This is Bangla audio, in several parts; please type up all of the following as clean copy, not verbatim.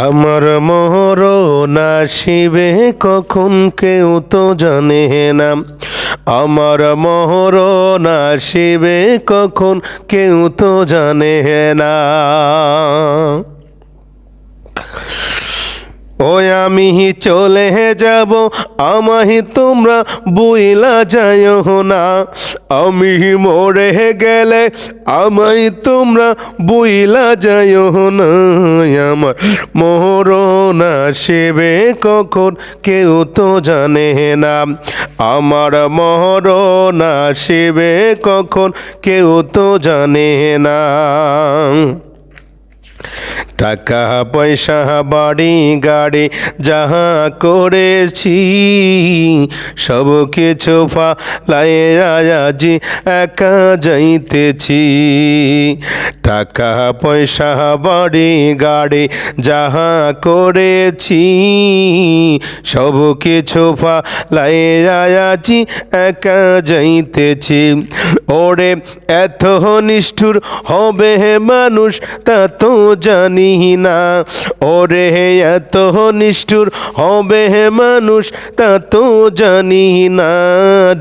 আমার মরণ আসিবে কখন কেউ তো জানে না। আমার মরণ আসিবে কখন কেউ তো জানে না। ওই আমি চলে যাব, আমাহি তোমরা বইলা যাইও না। আমি মরে গেলে আমাই তোমরা বইলা যাইও না। আমার মরণ আসিবে কখন কেউ তো জানে না। আমার মরণ আসিবে কখন কেউ তো জানে না। টাকা পয়সা বাড়ি গাড়ি যাহা করেছি সব কিছু ফালাইয়া আজি একা যাইতেছি। টাকা পয়সা বাড়ি গাড়ি যাহা করেছি সব কিছু ফালাইয়া আজি একা যাইতেছি। ওরে এত নিষ্ঠুর হবে মানুষ তা তো জানি না। ওরে এত নিষ্ঠুর হবে মানুষ তা তো জানি না।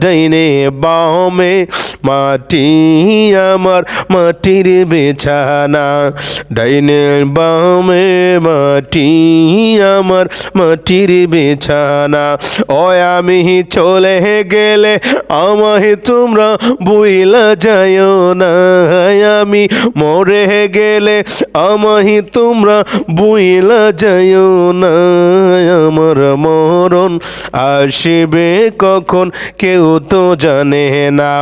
ডাইনে বামে মাটি আমার মাটির বিছানা। ডাইনে বামে মাটি আমার মাটির বিছানা। ও আমি চলে গেলে আমায় তোমরা বইলা যাইও না। আমি মরে গেলে আমায় তোমরা বইলা যাইও না। আমার মরণ আসিবে কখন কেউ তো জানে না।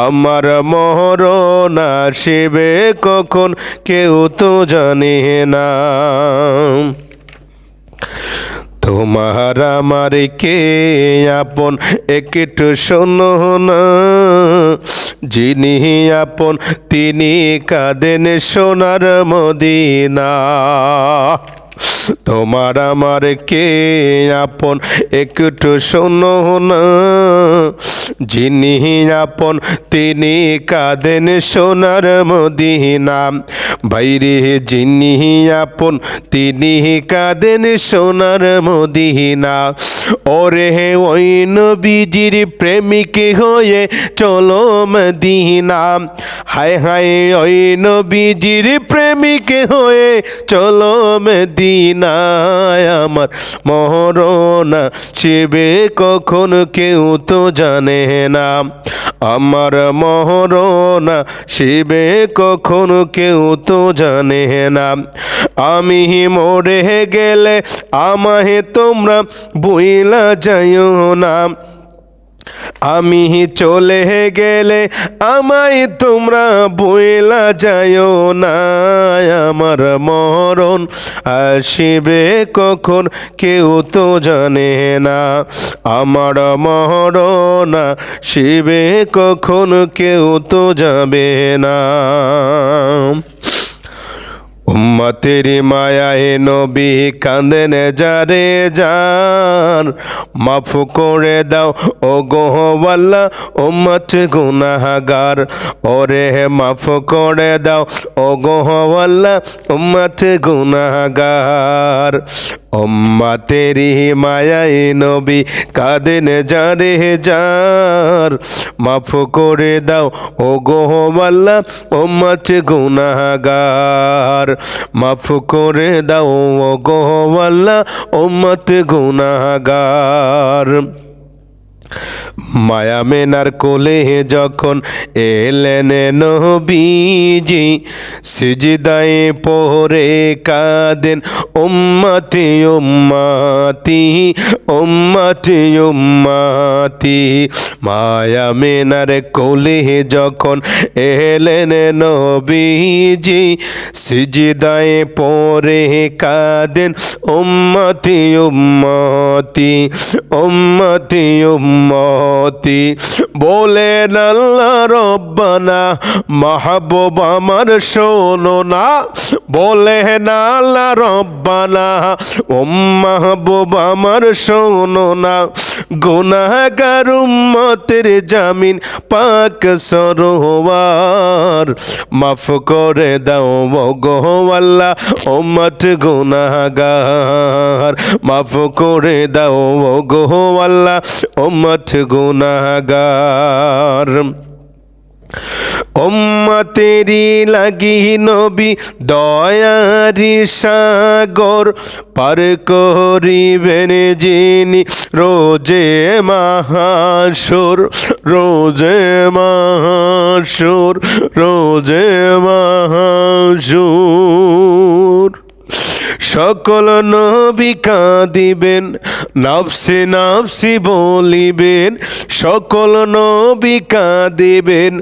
আমার মরণ আসিবে কখন কেউ তো জানে না। তোমার আমার কে আপন একটু শোনো না। যিনি আপন তিনি কাঁদেন সোনার মদিনা। তোমার আমার কে আপন একটু শোনো না। যিনি আপন তিনি কাঁদেন সোনার মদিনা। বাইরে যিনি আপন তিনি কাঁদেন সোনার মদিনা। ওরে ওই নবীজির প্রেমিক হয়ে চলো মদিনা। হায় হায় ওই নবীজির প্রেমিক হয়ে চলো মদিনায়। আমার মরণ আসিবে কখন কেউ তো জানে না। আমার মরণ আসিবে কখন কেউ তো জানে না। আমি মরে গেলে আমায় তোমরা বইলা যাইও না। আমি চলে গেলে আমায় তোমরা বইলা যাইও না। আমার মরণ আসিবে কখন কেউ তো জানে না। আমার মরণ আসিবে কখন কেউ তো যাবে না। উম্মতের মায়ায় নবী কাঁদেন যারে যার। মাফ করে দাও ও গো আল্লাহ উম্মত গুনাহগার। ওরে মাফ করে দাও ও গো আল্লাহ উম্মত গুনাহগার। উম্মতেরি মায়ায় নবী কাঁদেন যারে যার। মাফ করে দাও ও গো আল্লাহ উম্মত গুনাহগার। মাফ করে দাও ও গো আল্লাহ উম্মত গুনাহগার। মায়া মেনার কোলে যখন এলেন নবীজি সিজদায় পড়ে কাঁদেন উম্মতি উম্মতি উম্মতি উম্মতি। মায়া মেনার কোলে যখন এলেন নবীজি সিজদায় পড়ে কাঁদেন উম্মতি উম্মতি উম্মতি উম্মতি। বলেন আল্লাহ রব্বানা মাহবুব আমার শোনো না। বলে না আল্লাহ রব্বানা ও মাহবুব আমার শোনো না, গুনাহগার উম্মতের জামিন পাক সরোয়ার, মাফ করে দাও গো আল্লাহ উম্মত গুনাহগার, মাফ করে দাও গো আল্লাহ উম্মত গুনাহগার। উম্মতেরি লাগি নবী দয়ারি সাগর, পার করিবেন যিনি রোজে মাহাশর, রোজে মাহাশর, রোজে মাহাশর। সকল নবী কাঁদিবেন, নফসি নফসি বলিবেন, সকল নবী কাঁদিবেন,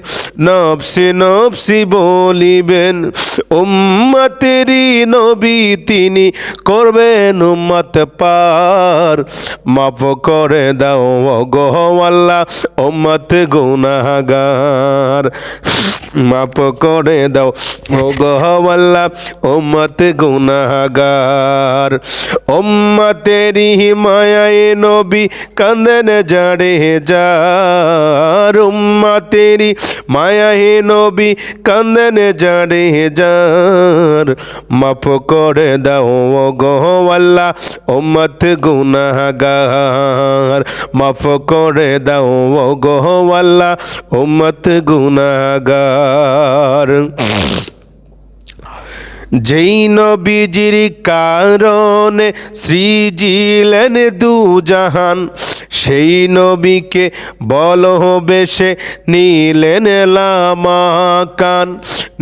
নফসি নফসি বলিবেন। উম্মতেরি নবী তিনি করবেন উম্মত পার, মাফ করে দাও গো আল্লাহ উম্মত গুনাহগার, মাফ করে দাও গো আল্লাহ উম্মত গুনাহগার। উম্মতেরি মায়ায়ে নবী কাঁদেন জাড়ে যার, উম্মতেরি মায়ায়ে নবী কাঁদেন জাড়ে যার, মাফ করে দাও গো আল্লাহ উম্মত গুনাহগার, মাফ করে দাও গো আল্লাহ উম্মত গুনাহগার। যেই নবীজির কারণে সৃজিলেন দুজাহান, সেই নবীকে ভালোবেসে নিলেন লামাকান,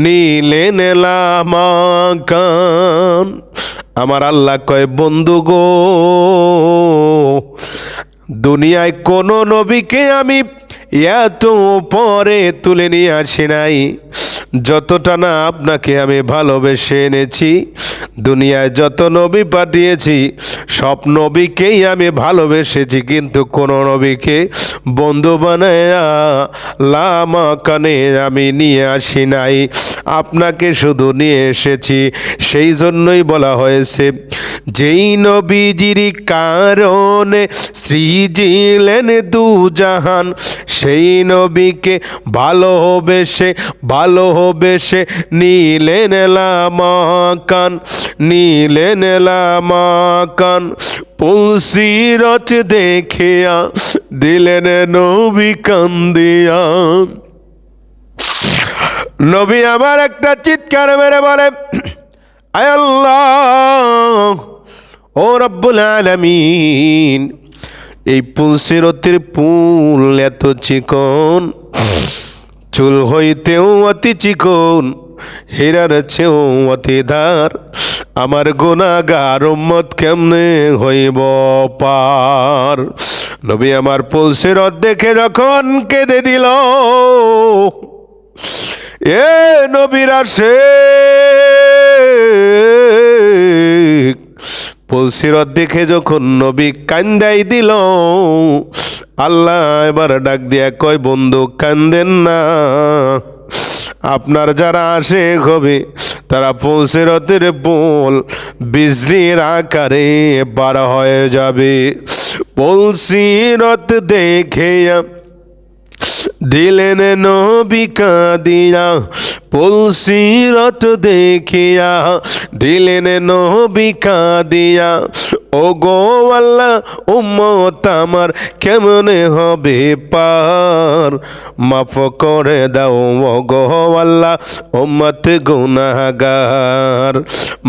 নিলেন লামাকান। আমার আল্লাহ কয় বন্ধু গো, দুনিয়ায় কোনো নবীকে আমি এত পরে তুলে নিয়ে আসি নাই যতটা না আপনাকে আমি ভালোবেসে এনেছি। দুনিয়ায় যত নবী পাঠিয়েছি সব নবীকেই আমি ভালোবেসেছি, কিন্তু কোনো নবীকে বন্ধু বানায়া লামাকানে আমি নিয়ে আসি নাই, আপনাকে শুধু নিয়ে এসেছি। সেই জন্যই বলা হয়েছে যেই নবীজির কারণে সৃজিলেন দুজাহান, সেই নবীকে ভালোবেসে ভালোবেসে নিলেন লামাকান, নিলেন লামাকান। পুলসিরাত দেখিয়া দিলেন নবী কান্দিয়া। নবী আমার একটা চিৎকার মেরে বলে, আয় আল্লাহ ও রব্বুল আলামিন, এই পুলসিরাতের পুল এত চিকন, চুল হইতেও অতি চিকন, হীরার চেয়েও অতি ধার, আমার গুনাহগার উম্মত কেমনে হইব পার। নবী আমার পুলসিরাত দেখে যখন কেঁদে দিল, এ নবীর আশিক পুলসিরাত দেখে যখন নবী কান্দাই দিল, আল্লাহ এবার ডাক দিয়া কয় বন্ধু কান্দেন না, আপনার যারা আশিক হবে তারা পুলসিরাতের পুল বিজলির আকারে পার হয়ে যাবে। পুলসিরাত দেখে দিলেন নবী কাঁদিয়া, পুলসিরাত দেখিয়া দিলেন নবী কাঁদিয়া। ও গো আল্লাহ উম্মত আমার কেমনে হবে পার, মাফ করে দাও ও গো আল্লাহ উম্মত গুনাহগার,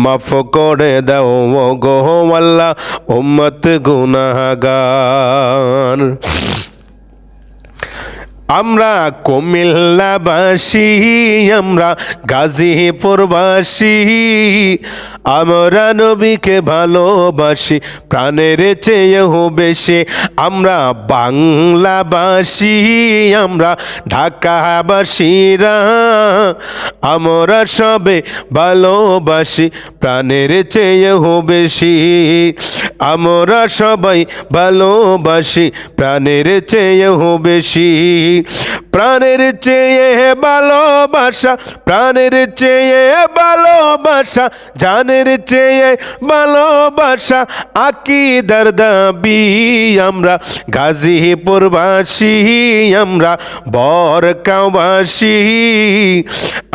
মাফ করে দাও ও গো আল্লাহ উম্মত গুনাহগার। আমরা কুমিল্লাবাসী, আমরা গাজীপুরবাসী, আমরা নবীকে ভালোবাসি প্রাণের চেয়েও বেশি। আমরা বাংলাবাসী, আমরা ঢাকাবাসীরা, আমরা সবে ভালোবাসি প্রাণের চেয়েও বেশি। আমরা সবাই ভালোবাসি প্রাণের চেয়েও বেশি। প্রাণের চেয়ে ভালোবাসা, প্রাণের চেয়ে ভালোবাসা, জানের চেয়ে ভালোবাসা, আকীদার দাবি আমরা, গাজীপুরবাসী আমরা, বরকাওবাসী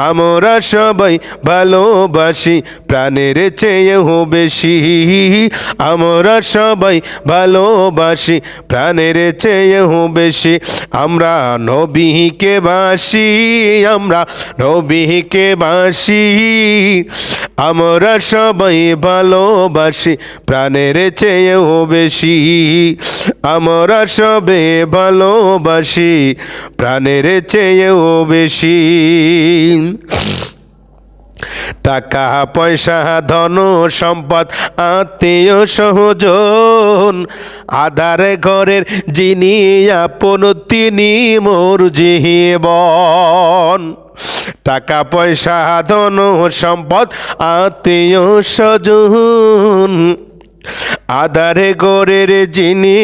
আমরা সবাই ভালোবাসি প্রাণের চেয়েও বেশি, আমরা সবাই ভালোবাসি প্রাণের চেয়েও বেশি। আমরা নবীকে বাসি, আমরা নবীকে বাসি, আমরা সবাই ভালোবাসি প্রাণের চেয়েও বেশি, আমরা সবে ভালোবাসি প্রাণের চেয়েও বেশি। টাকা পয়সা ধন সম্পদ আত্মীয় সহজন, আধার ঘরের যিনি আপন তিনি মোর জীবন। টাকা পয়সা ধন সম্পদ আত্মীয় স্বজন, আধারে ঘরের যিনি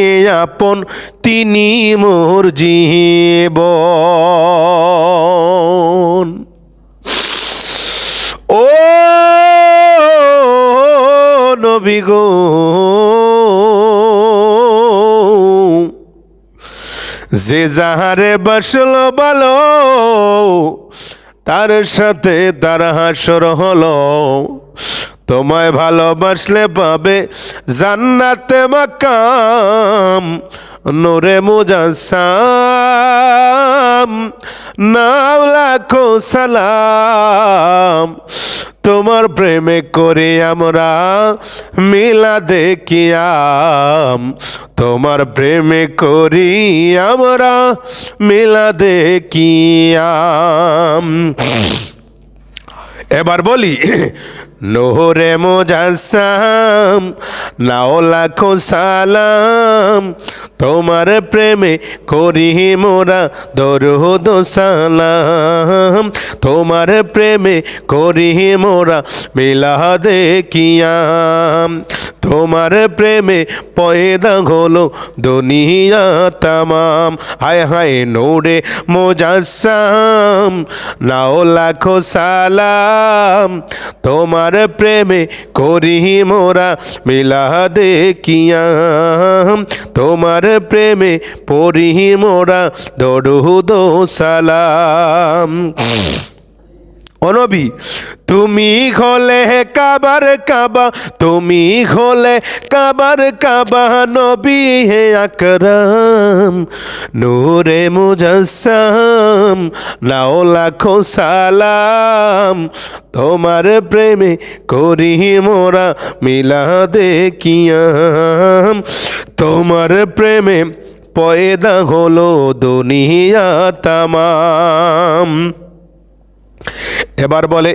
আপন তিনি মোর জীবন। ও নবী গো, যে যাহারে বাসল ভালো তার সাথে তার হাসর হলো, তোমায় ভালোবাসলে পাবে জান্নাতে মাকাম, নূরে মুজাসসাম নাও লাখো সালাম। তোমার প্রেমে করে আমরা মিলাদে কিয়াম, তোমার প্রেমে করি আমরা মিলাদে কিয়াম। এবার বলি নূরে মুজাসসাম নাও লাখো সালাম, তোমার প্রেমে করি মোরা দরুদ সালাম, তোমার প্রেমে করি মোরা মিলাদে কিয়াম। তোমার প্রেমে পয়দা হলো দুনিয়া তামাম, হায় হায় নূরে মুজাসসাম নাও লাখো সালাম, তোমার প্রেমে করি মোরা মিলাদে কিয়াম, তোমার প্রেমে পড়ি মোরা দরুদ সালাম। ও নবী তুমি হলে কাবার কাবা, তুমি হলে কাবার কাবা, নবী হে আকরাম নূরে মুজাসসাম নাও লাখো সালাম, তোমার প্রেমে করি মোরা মিলাদে কিয়াম, তোমার প্রেমে পয়দা হলো দুনিয়া তামাম। এবার বলে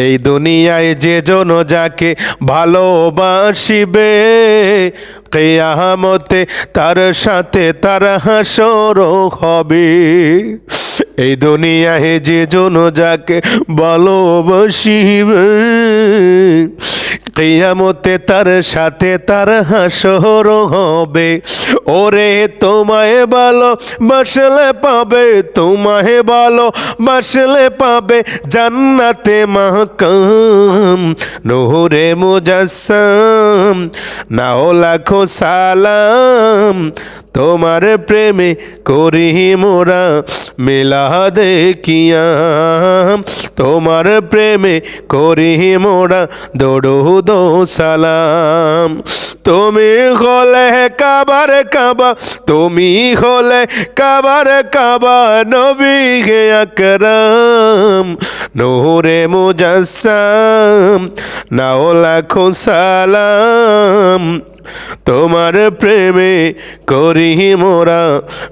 এই দুনিয়ায় যে জন যাকে ভালোবাসিবে, কিয়ামতে তার সাথে তার হাসর হবে। এই দুনিয়ায় যে জন যাকে ভালোবাসিবে, কিয়ামতে তার সাথে তার হাসর হবে। ওরে তোমায় ভালোবাসলে পাবে, তোমায় ভালোবাসলে পাবে জান্নাতে মাকাম, নূরে মুজাসসাম নাও লাখো সালাম, তোমার প্রেমে করি মোরা মিলাদে কিয়াম, তোমার প্রেমে করি মোরা দরুদ সালাম। তুমি হলে কাবার কাবা, তুমি হলে কাবার কাবা, নবী হে আকরাম নূরে মুজাসসাম নাও লাখো সালাম, তোমার প্রেমে করি মোরা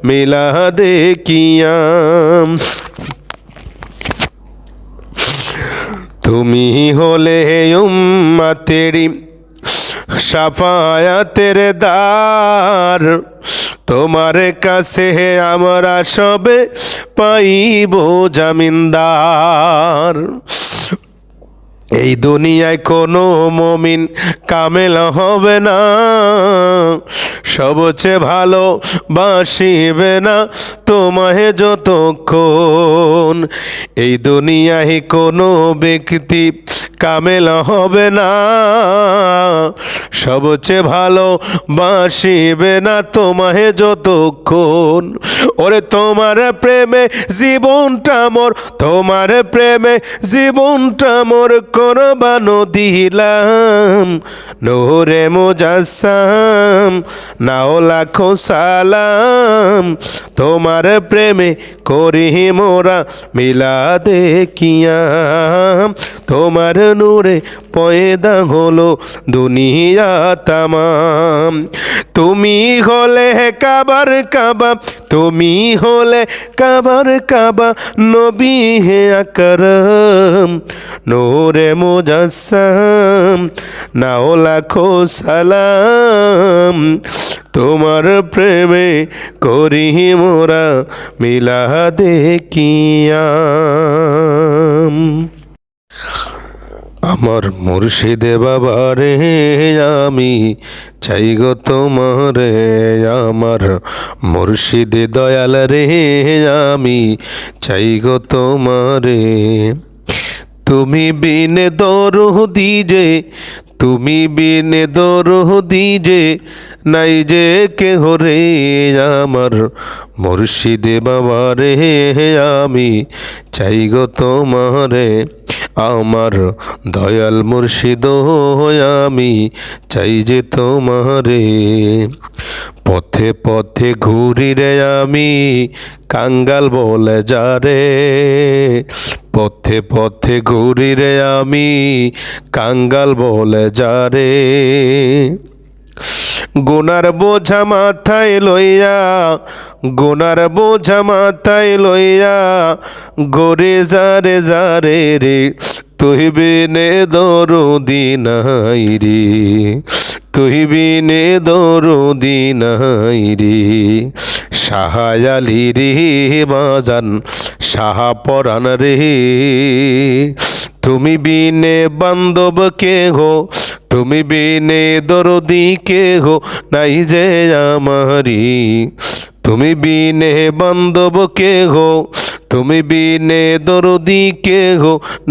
মিলাদে কিয়াম। তুমি হলে উম্মতেরি শাফায়াতের দ্বার, তোমার কাছে আমরা সবে পাইব জামিনদার। এই দুনিয়ায় কোনো মমিন কামেল হবে না, সবচেয়ে ভালো বাসিবে না তোমায় যতক্ষণ। এই দুনিয়ায় কোনো ব্যক্তি কামেল হবে না, সবচেয়ে ভালো বাসিবে না তোমায় যতক্ষণ। ওরে তোমার প্রেমে জীবনটা মোর, তোমার প্রেমে জীবনটা মোর কোরবানো দিলাম। নূরে মুজাসসাম নাও লাখো সালাম, তোমার প্রেমে করি মোরা মিলাদে কিয়াম। তোমার নূরে পয়দা হলো দুনিয়া তামাম। তুমি হলে কাবার কাবা, তুমি হলে কাবার কাবা, নবী হে আকরম। নূরে মুজাসসাম নাও লাখো সালাম, তোমার প্রেমে করি মোরা মিলাদে কিয়াম। আমার মুর্শিদে বাবারে আমি চাই গো তোমারে, আমার মুর্শিদে দয়াল রে আমি চাই গো তোমারে। তুমি বিনে দরদি যে, তুমি বিনে দরদি যে নাই যে কেহ রে, আমার মুর্শিদে বাবারে আমি চাই গো তোমারে। আমার দয়াল মুর্শিদ আমি চাই যে তোমারে। পথে পথে ঘুরি রে আমি কাঙ্গাল বলে যারে, পথে পথে ঘুরি রে আমি কাঙ্গাল বলে যারে। গুনার বোঝা মাথায় লইয়া, গুনার বোঝা মাথায় লইয়া গরে যারে যারে রে, তুই বিনে দরদি নাই রে, তুই বিনে দরদি নাই রে। শাহায়ালি রে বাজান শাহপরাণ রে, তুমি বিনে বান্ধব কেহ, তুমি বিনে দরদি কেহ নাই যে আমারি। তুমি বিনে বান্ধব কেহ, তুমি বিনে দরদি কেহ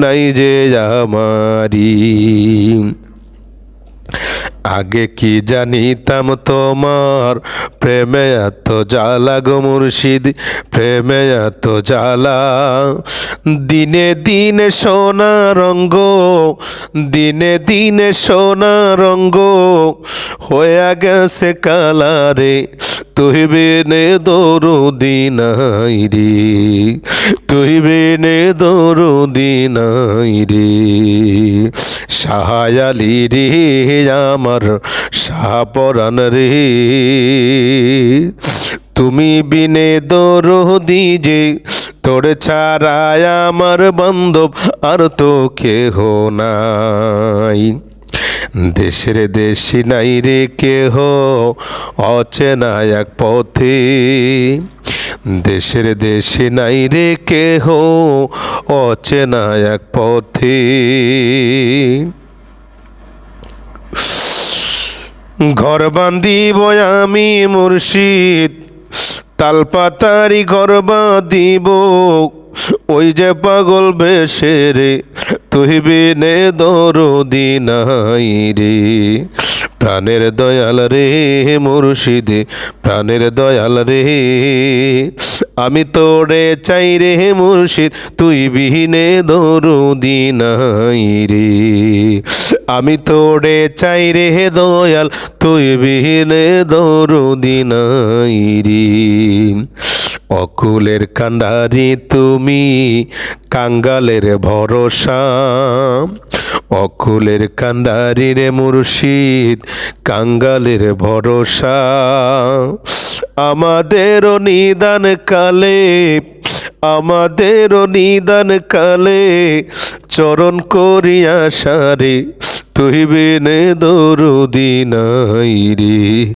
নাই যে আমারি। আগে কি জানিতাম তোমার প্রেমে এত জ্বালা গো মুর্শিদ, প্রেমে এত জ্বালা। দিনে দিনে সোনা রঙ্গ, দিনে দিনে সোনা রঙ্গ হয়ে গেছে কালারে, তুই বিনে দরদি নাই রে, তুই বিনে দরদি নাই রে। শাহায়ালি রে আমার শাহপরাণ রে, তুমি বিনে দরদি যে, তোর ছাড়ায় আমার বান্ধব আর তো কেহ নাই। দেশের দেশি নাই রে কেহ অচেনা এক পথে, দেশের দেশে নাই রে কেহ অচেনা এক পথে। ঘর বান্ধিব আমি মুর্শিদ তালপাতারি ঘর বাঁধিব, ওই যে পাগল বেশে রে, তুই বিনে দরদি নাই রে। প্রাণের দয়াল রে মুর্শিদে, প্রাণের দয়াল রে, আমি তোরে চাই রে মুর্শিদ, তুই বিনে দরদি নাই রে। আমি তোরে চাই রে দয়াল, তুই বিনে দরদি নাই রে। অকুলের কান্ডারি তুমি কাঙ্গালের ভরসা, অকুলের কান্ডারি রে মুর্শিদ কাঙ্গালের ভরসা। আমাদেরও নিদান কালে, আমাদেরও নিদান কালে চরণ করিয়া সারে, তুই বিনে দরদি নাই রে।